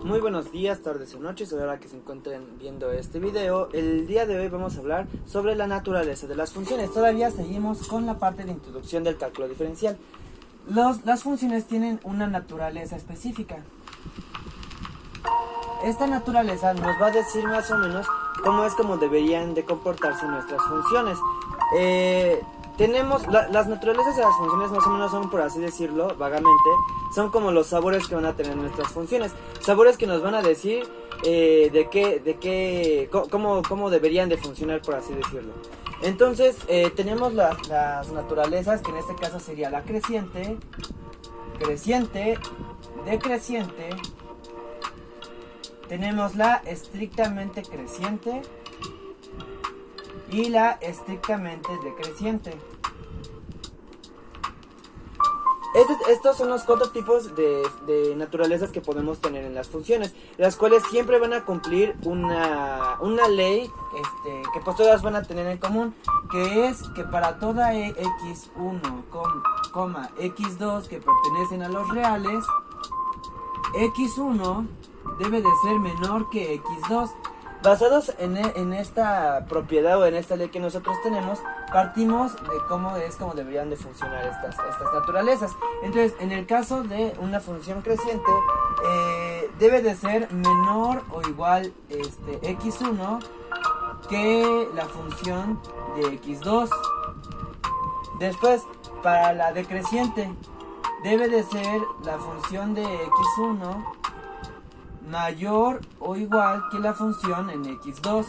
Muy buenos días, tardes o noches, a la hora que se encuentren viendo este video. El día de hoy vamos a hablar sobre la naturaleza de las funciones. Todavía seguimos con la parte de introducción del cálculo diferencial. Las funciones tienen una naturaleza específica. Esta naturaleza nos va a decir más o menos cómo es como deberían de comportarse nuestras funciones. Tenemos las naturalezas de las funciones más o menos son, por así decirlo, vagamente, son como los sabores que van a tener nuestras funciones. Sabores que nos van a decir cómo deberían de funcionar, por así decirlo. Entonces, tenemos las naturalezas, que en este caso sería la creciente, decreciente. Tenemos la estrictamente creciente y la estrictamente decreciente. Estos son los 4 tipos de naturalezas que podemos tener en las funciones, las cuales siempre van a cumplir una ley que pues todas van a tener en común, que es que para toda x1, x2 que pertenecen a los reales, x1 debe de ser menor que x2. Basados en esta propiedad o en esta ley que nosotros tenemos, partimos de cómo deberían de funcionar estas naturalezas. Entonces, en el caso de una función creciente, debe de ser menor o igual x1 que la función de x2. Después, para la decreciente, debe de ser la función de x1 mayor o igual que la función en x2.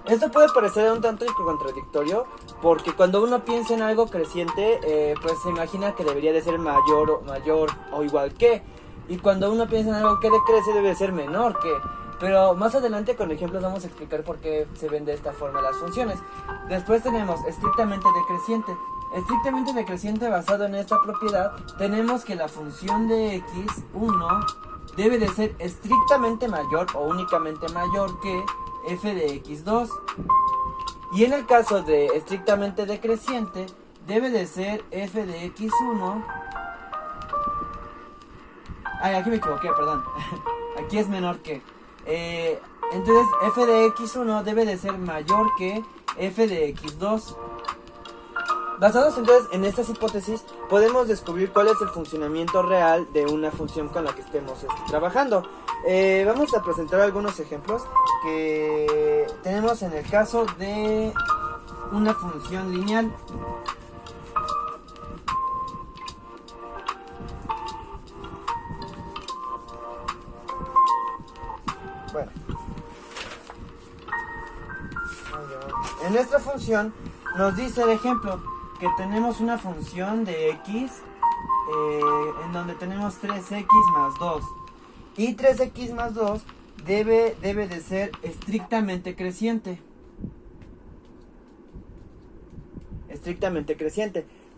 Esto puede parecer un tanto contradictorio, porque cuando uno piensa en algo creciente, pues se imagina que debería de ser mayor o igual que, y cuando uno piensa en algo que decrece debe de ser menor que. Pero más adelante con ejemplos vamos a explicar por qué se ven de esta forma las funciones. Después tenemos estrictamente decreciente. Estrictamente decreciente, basado en esta propiedad, tenemos que la función de x1 debe de ser estrictamente mayor o únicamente mayor que f de x2. Y en el caso de estrictamente decreciente, debe de ser f de x1. Aquí me equivoqué, perdón. Aquí es menor que. Entonces f de x1 debe de ser mayor que f de x2. Basados entonces en estas hipótesis, podemos descubrir cuál es el funcionamiento real de una función con la que estemos trabajando. Vamos a presentar algunos ejemplos que tenemos en el caso de una función lineal. Bueno, en nuestra función nos dice el ejemplo que tenemos una función de x en donde tenemos 3x más 2, y 3x más 2 debe de ser estrictamente creciente,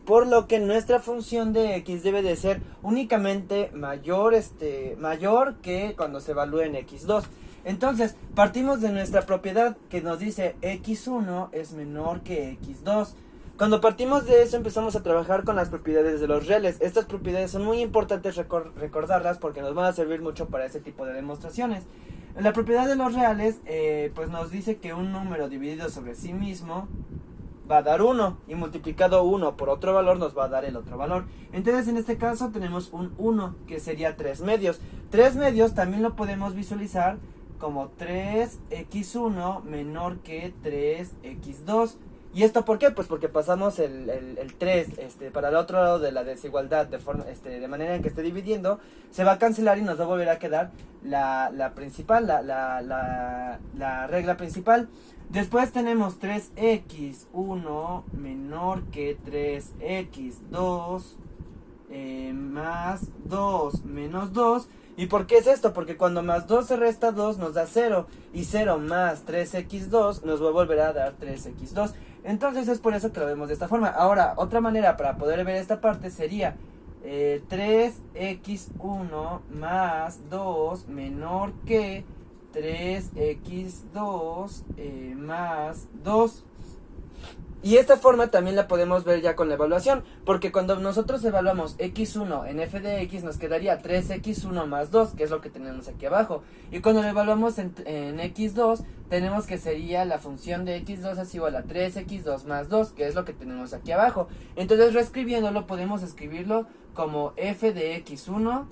por lo que nuestra función de x debe de ser únicamente mayor que cuando se evalúe en x2. Entonces, partimos de nuestra propiedad que nos dice x1 es menor que x2. Cuando partimos de eso, empezamos a trabajar con las propiedades de los reales. Estas propiedades son muy importantes recordarlas porque nos van a servir mucho para ese tipo de demostraciones. La propiedad de los reales pues nos dice que un número dividido sobre sí mismo va a dar 1, y multiplicado 1 por otro valor nos va a dar el otro valor. Entonces en este caso tenemos un 1, que sería 3 medios. 3 medios también lo podemos visualizar como 3x1 menor que 3x2. ¿Y esto por qué? Pues porque pasamos el 3 para el otro lado de la desigualdad, de manera en que esté dividiendo, se va a cancelar y nos va a volver a quedar la principal, la regla principal. Después tenemos 3x1 menor que 3x2 más 2 menos 2. ¿Y por qué es esto? Porque cuando más 2 se resta 2 nos da 0, y 0 más 3x2 nos va a volver a dar 3x2. Entonces es por eso que lo vemos de esta forma. Ahora, otra manera para poder ver esta parte sería 3x1 más 2 menor que 3x2 más 2. Y esta forma también la podemos ver ya con la evaluación, porque cuando nosotros evaluamos x1 en f de x nos quedaría 3x1 más 2, que es lo que tenemos aquí abajo. Y cuando lo evaluamos en x2, tenemos que sería la función de x2 es igual a 3x2 más 2, que es lo que tenemos aquí abajo. Entonces reescribiéndolo podemos escribirlo como f de x1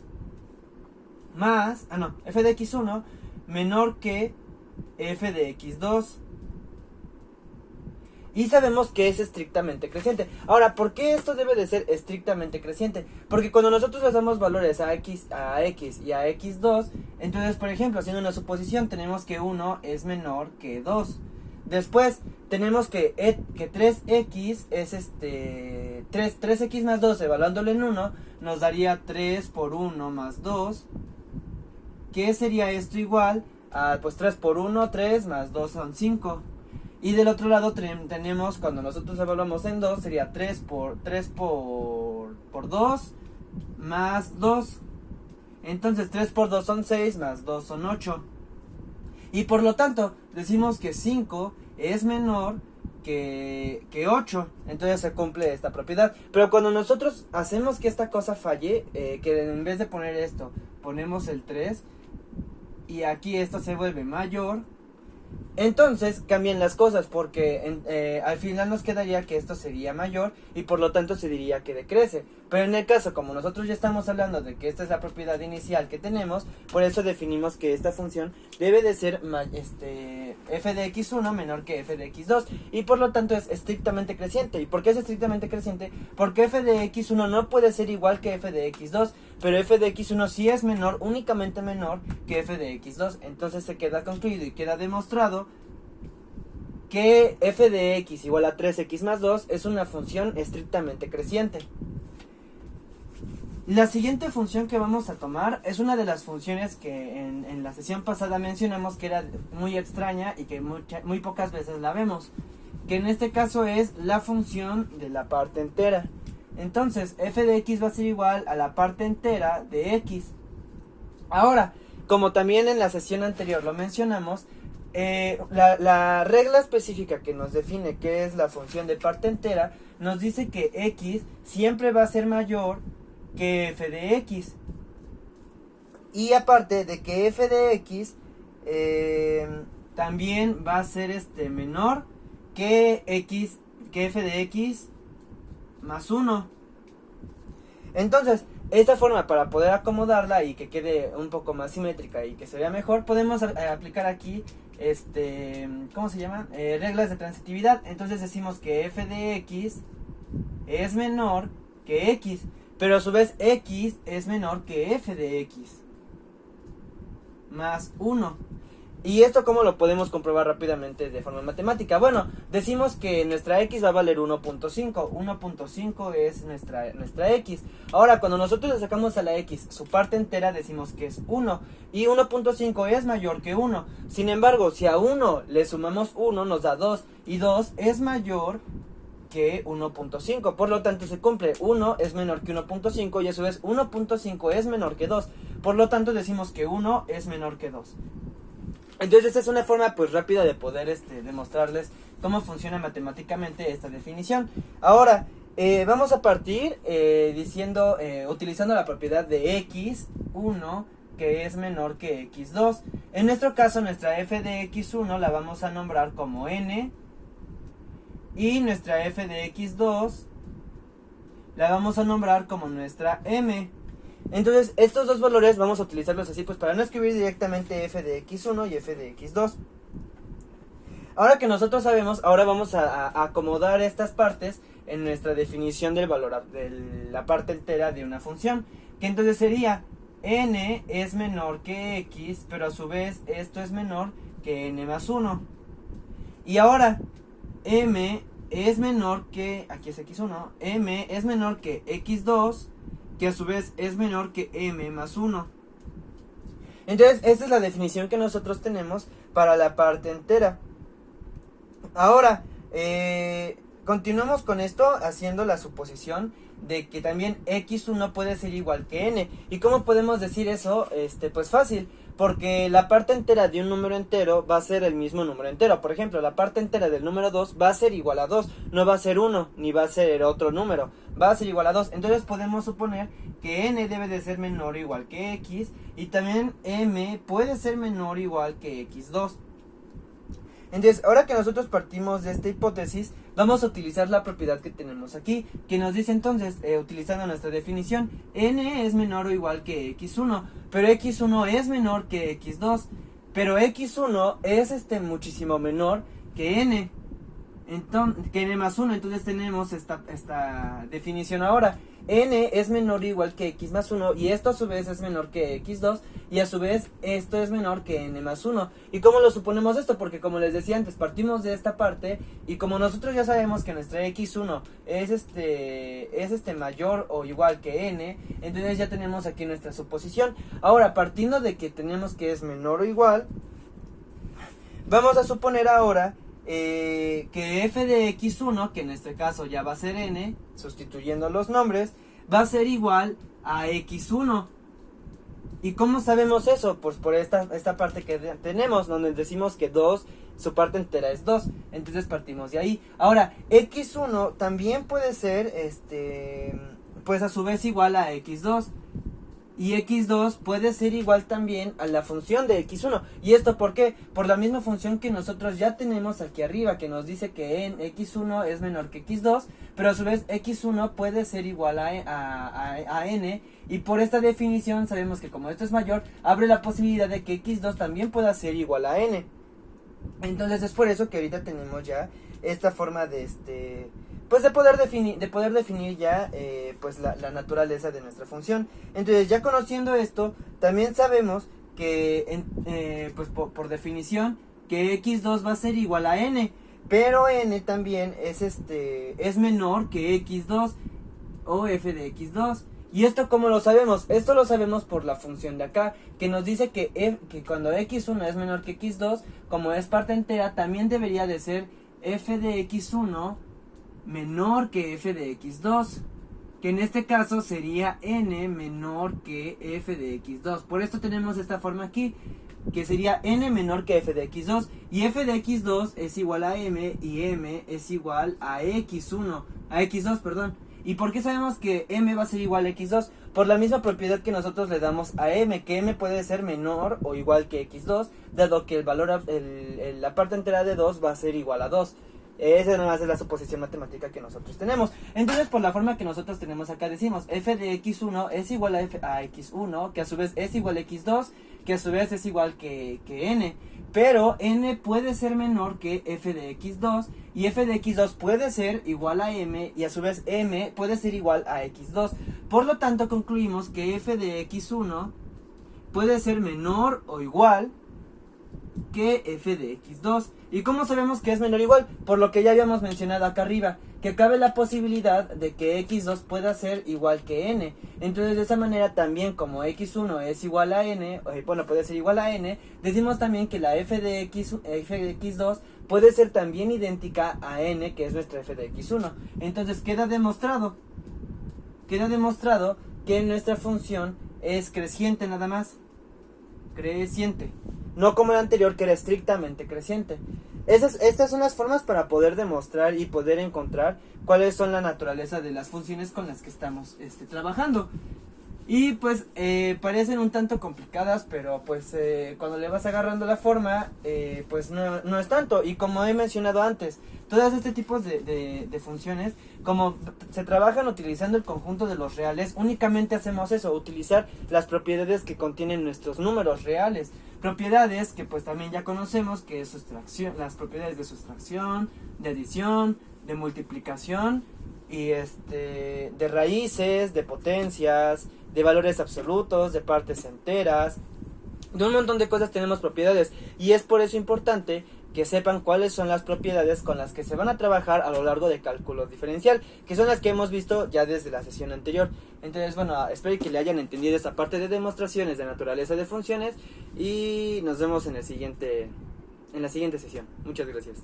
más, f de x1 menor que f de x2. Y sabemos que es estrictamente creciente. Ahora, ¿por qué esto debe de ser estrictamente creciente? Porque cuando nosotros le damos valores a x y a x2, entonces, por ejemplo, haciendo una suposición, tenemos que 1 es menor que 2. Después, tenemos que 3x es 3x más 2, evaluándolo en 1, nos daría 3 por 1 más 2. ¿Qué sería esto igual? Pues 3 por 1, 3 más 2 son 5. Y del otro lado tenemos, cuando nosotros evaluamos en 2, sería 3 por 2 más 2. Entonces 3 por 2 son 6, más 2 son 8. Y por lo tanto, decimos que 5 es menor que 8. Entonces se cumple esta propiedad. Pero cuando nosotros hacemos que esta cosa falle, que en vez de poner esto, ponemos el 3, y aquí esto se vuelve mayor, entonces cambian las cosas, porque al final nos quedaría que esto sería mayor y por lo tanto se diría que decrece. Pero en el caso, como nosotros ya estamos hablando de que esta es la propiedad inicial que tenemos, por eso definimos que esta función debe de ser f de x1 menor que f de x2 y por lo tanto es estrictamente creciente. ¿Y por qué es estrictamente creciente? Porque f de x1 no puede ser igual que f de x2, pero f de x1 sí es menor, únicamente menor que f de x2. Entonces se queda concluido y queda demostrado que f de x igual a 3x más 2 es una función estrictamente creciente. La siguiente función que vamos a tomar es una de las funciones que en la sesión pasada mencionamos que era muy extraña y que muy pocas veces la vemos, que en este caso es la función de la parte entera. Entonces f de x va a ser igual a la parte entera de x. Ahora, como también en la sesión anterior lo mencionamos, la regla específica que nos define qué es la función de parte entera nos dice que x siempre va a ser mayor que f de x. Y aparte de que f de x también va a ser menor que f de x más 1. Entonces, esta forma, para poder acomodarla y que quede un poco más simétrica y que se vea mejor, podemos aplicar aquí ¿cómo se llama? Reglas de transitividad. Entonces decimos que f de x es menor que x, pero a su vez x es menor que f de x más 1. ¿Y esto cómo lo podemos comprobar rápidamente de forma matemática? Bueno, decimos que nuestra x va a valer 1.5. 1.5 es nuestra x. Ahora, cuando nosotros le sacamos a la x su parte entera, decimos que es 1. Y 1.5 es mayor que 1. Sin embargo, si a 1 le sumamos 1, nos da 2. Y 2 es mayor que 1.5. Por lo tanto, se cumple. 1 es menor que 1.5 y a su vez 1.5 es menor que 2. Por lo tanto, decimos que 1 es menor que 2. Entonces esta es una forma pues rápida de poder demostrarles cómo funciona matemáticamente esta definición. Ahora vamos a partir utilizando la propiedad de x1 que es menor que x2. En nuestro caso nuestra f de x1 la vamos a nombrar como n y nuestra f de x2 la vamos a nombrar como nuestra m. Entonces, estos dos valores vamos a utilizarlos así, pues para no escribir directamente f de x1 y f de x2. Ahora que nosotros sabemos, ahora vamos a acomodar estas partes en nuestra definición del valor de la parte entera de una función. Que entonces sería n es menor que x, pero a su vez esto es menor que n más 1. Y ahora, m es menor que, aquí es x1, m es menor que x2, que a su vez es menor que m más 1. Entonces, esta es la definición que nosotros tenemos para la parte entera. Ahora, continuamos con esto haciendo la suposición de que también x1 puede ser igual que n. ¿Y cómo podemos decir eso? Pues fácil, porque la parte entera de un número entero va a ser el mismo número entero. Por ejemplo, la parte entera del número 2 va a ser igual a 2, no va a ser 1, ni va a ser otro número, va a ser igual a 2. Entonces podemos suponer que n debe de ser menor o igual que x, y también m puede ser menor o igual que x2. Entonces, ahora que nosotros partimos de esta hipótesis, vamos a utilizar la propiedad que tenemos aquí, que nos dice entonces, utilizando nuestra definición, n es menor o igual que x1, pero x1 es menor que x2, pero x1 es muchísimo menor que n, entonces, que n más 1, entonces tenemos esta definición ahora. N es menor o igual que x más 1, y esto a su vez es menor que x2, y a su vez esto es menor que n más 1. ¿Y cómo lo suponemos esto? Porque como les decía antes, partimos de esta parte, y como nosotros ya sabemos que nuestra x1 es mayor o igual que n, entonces ya tenemos aquí nuestra suposición. Ahora, partiendo de que tenemos que es menor o igual, vamos a suponer ahora que f de x1, que en este caso ya va a ser n, sustituyendo los nombres, va a ser igual a x1. ¿Y cómo sabemos eso? Pues por esta parte que tenemos, donde decimos que 2, su parte entera es 2. Entonces partimos de ahí. Ahora, x1 también puede ser, pues a su vez igual a x2. Y x2 puede ser igual también a la función de x1. ¿Y esto por qué? Por la misma función que nosotros ya tenemos aquí arriba, que nos dice que en x1 es menor que x2, pero a su vez x1 puede ser igual a n, y por esta definición sabemos que como esto es mayor, abre la posibilidad de que x2 también pueda ser igual a n. Entonces es por eso que ahorita tenemos ya esta forma de pues de poder definir ya pues la naturaleza de nuestra función. Entonces, ya conociendo esto, también sabemos que pues por definición que x2 va a ser igual a n, pero n también es menor que x2 o f de x2. ¿Y esto cómo lo sabemos? Esto lo sabemos por la función de acá, que nos dice que cuando x1 es menor que x2, como es parte entera, también debería de ser f de x1 menor que f de x2, que en este caso sería n menor que f de x2. Por esto tenemos esta forma aquí, que sería n menor que f de x2, y f de x2 es igual a m, y m es igual a x2, perdón. ¿Y por qué sabemos que m va a ser igual a x2? Por la misma propiedad que nosotros le damos a m, que m puede ser menor o igual que x2, dado que el valor, la parte entera de 2 va a ser igual a 2. Esa nada más es la suposición matemática que nosotros tenemos. Entonces, por la forma que nosotros tenemos acá, decimos f de x1 es igual a x1, que a su vez es igual a x2, que a su vez es igual que n. Pero n puede ser menor que f de x2, y f de x2 puede ser igual a m, y a su vez m puede ser igual a x2. Por lo tanto, concluimos que f de x1 puede ser menor o igual que f de x2. ¿Y cómo sabemos que es menor o igual? Por lo que ya habíamos mencionado acá arriba, que cabe la posibilidad de que x2 pueda ser igual que n. Entonces, de esa manera también, como x1 es igual a n, bueno, puede ser igual a n, decimos también que la f de x2 puede ser también idéntica a n, que es nuestra f de x1. Entonces queda demostrado que nuestra función es creciente nada más. Creciente. No como el anterior, que era estrictamente creciente. Estas son las formas para poder demostrar y poder encontrar cuáles son la naturaleza de las funciones con las que estamos trabajando. Y pues parecen un tanto complicadas, pero pues cuando le vas agarrando la forma, pues no es tanto. Y como he mencionado antes, todos este tipos de funciones, como se trabajan utilizando el conjunto de los reales, únicamente hacemos eso, utilizar las propiedades que contienen nuestros números reales. Propiedades que pues también ya conocemos, que es las propiedades de sustracción, de adición, de multiplicación, y de raíces, de potencias, de valores absolutos, de partes enteras, de un montón de cosas tenemos propiedades, y es por eso importante que sepan cuáles son las propiedades con las que se van a trabajar a lo largo de cálculo diferencial, que son las que hemos visto ya desde la sesión anterior. Entonces, bueno, espero que le hayan entendido esta parte de demostraciones de naturaleza de funciones, y nos vemos en la siguiente sesión. Muchas gracias.